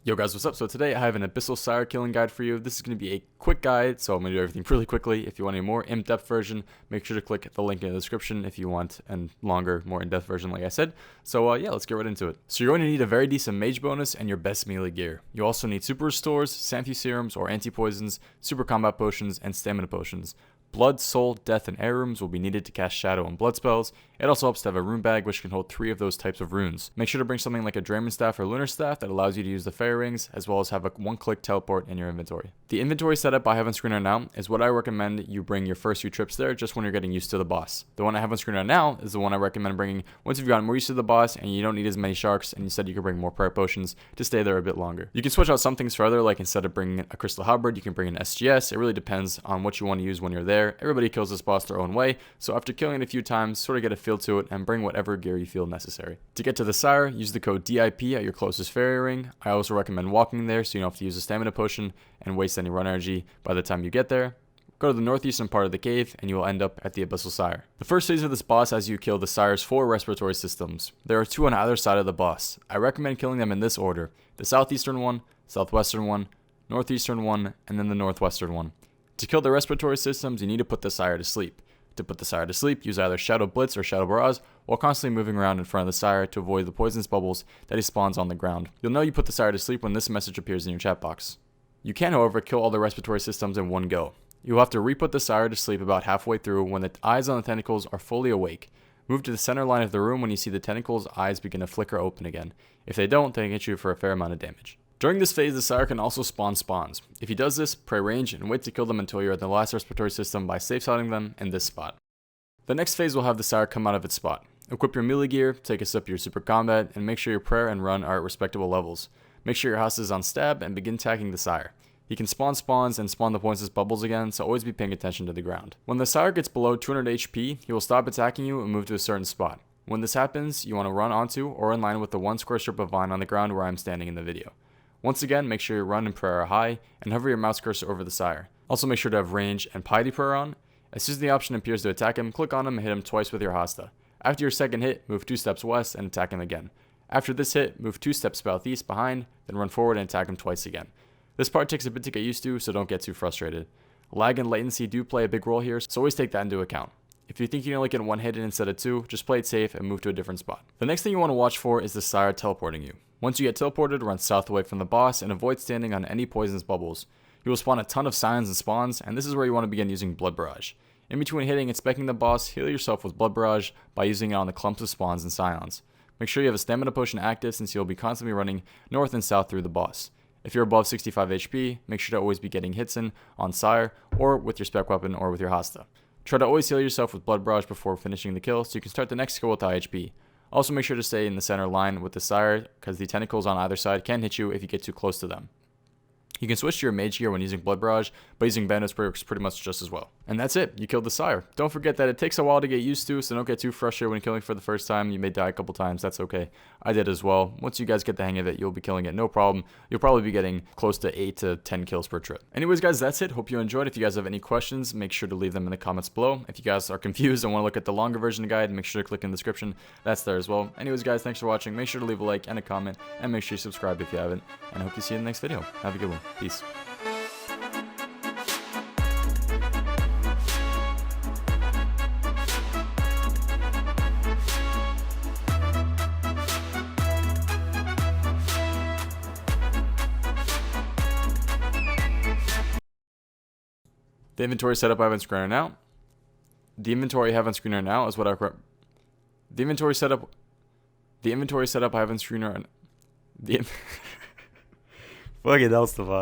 Yo guys, what's up? So today I have an Abyssal Sire killing guide for you. This is going to be a quick guide, so I'm going to do everything really quickly. If you want a more in-depth version, make sure to click the link in the description if you want a longer, more in-depth version like I said. So yeah, let's get right into it. So you're going to need a very decent mage bonus and your best melee gear. You also need super restores, Sanfew serums or anti-poisons, super combat potions, and stamina potions. Blood, soul, death, and air rooms will be needed to cast shadow and blood spells. It also helps to have a rune bag which can hold 3 of those types of runes. Make sure to bring something like a Draymond staff or lunar staff that allows you to use the fairy rings, as well as have a one-click teleport in your inventory. The inventory setup I have on screen right now is what I recommend you bring your first few trips there just when you're getting used to the boss. The one I have on screen right now is the one I recommend bringing once you've gotten more used to the boss and you don't need as many sharks, and instead you can bring more prayer potions to stay there a bit longer. You can switch out some things for other, like instead of bringing a crystal halberd, you can bring an SGS. It really depends on what you want to use when you're there. Everybody kills this boss their own way, so after killing it a few times, sort of get a feel to it and bring whatever gear you feel necessary. To get to the Sire, use the code DIP at your closest fairy ring. I also recommend walking there so you don't have to use a stamina potion and waste any run energy by the time you get there. Go to the northeastern part of the cave and you will end up at the Abyssal Sire. The first phase of this boss as you kill the Sire's 4 respiratory systems. There are 2 on either side of the boss. I recommend killing them in this order: the southeastern one, southwestern one, northeastern one, and then the northwestern one. To kill the respiratory systems, you need to put the Sire to sleep. To put the Sire to sleep, use either Shadow Blitz or Shadow Barrage while constantly moving around in front of the Sire to avoid the poisonous bubbles that he spawns on the ground. You'll know you put the Sire to sleep when this message appears in your chat box. You can, however, kill all the respiratory systems in one go. You will have to re-put the Sire to sleep about halfway through when the eyes on the tentacles are fully awake. Move to the center line of the room when you see the tentacles' eyes begin to flicker open again. If they don't, they can hit you for a fair amount of damage. During this phase, the Sire can also spawn spawns. If he does this, pray range and wait to kill them until you're at the last respiratory system by safe spotting them in this spot. The next phase will have the Sire come out of its spot. Equip your melee gear, take a sip of your super combat, and make sure your prayer and run are at respectable levels. Make sure your house is on stab and begin attacking the Sire. He can spawn spawns and spawn the poisonous bubbles again, so always be paying attention to the ground. When the Sire gets below 200 HP, he will stop attacking you and move to a certain spot. When this happens, you want to run onto or in line with the 1 square strip of vine on the ground where I'm standing in the video. Once again, make sure your run and prayer are high, and hover your mouse cursor over the Sire. Also make sure to have range and piety prayer on. As soon as the option appears to attack him, click on him and hit him twice with your hasta. After your second hit, move 2 steps west and attack him again. After this hit, move 2 steps southeast behind, then run forward and attack him twice again. This part takes a bit to get used to, so don't get too frustrated. Lag and latency do play a big role here, so always take that into account. If you think you can only get 1 hit in instead of 2, just play it safe and move to a different spot. The next thing you want to watch for is the Sire teleporting you. Once you get teleported, run south away from the boss and avoid standing on any poisonous bubbles. You will spawn a ton of signs and spawns, and this is where you want to begin using Blood Barrage. In between hitting and specking the boss, heal yourself with Blood Barrage by using it on the clumps of spawns and scions. Make sure you have a stamina potion active since you'll be constantly running north and south through the boss. If you're above 65 HP, make sure to always be getting hits in on Sire or with your spec weapon or with your hasta. Try to always heal yourself with Blood Barrage before finishing the kill so you can start the next skill with high HP. Also make sure to stay in the center line with the Sire because the tentacles on either side can hit you if you get too close to them. You can switch to your mage gear when using Blood Barrage, but using Bandits works pretty much just as well. And that's it, you killed the Sire. Don't forget that it takes a while to get used to, so don't get too frustrated when killing for the first time. You may die a couple times, that's okay. I did as well. Once you guys get the hang of it, you'll be killing it, no problem. You'll probably be getting close to 8 to 10 kills per trip. Anyways guys, that's it. Hope you enjoyed. If you guys have any questions, make sure to leave them in the comments below. If you guys are confused and want to look at the longer version of the guide, make sure to click in the description. That's there as well. Anyways guys, thanks for watching. Make sure to leave a like and a comment, and make sure you subscribe if you haven't. And I hope to see you in the next video. Have a good one. Peace. The inventory setup I have on screen right now. The inventory I have on screen right now is what I. The inventory setup I have on screen right now. Fuck it, that was the VOD.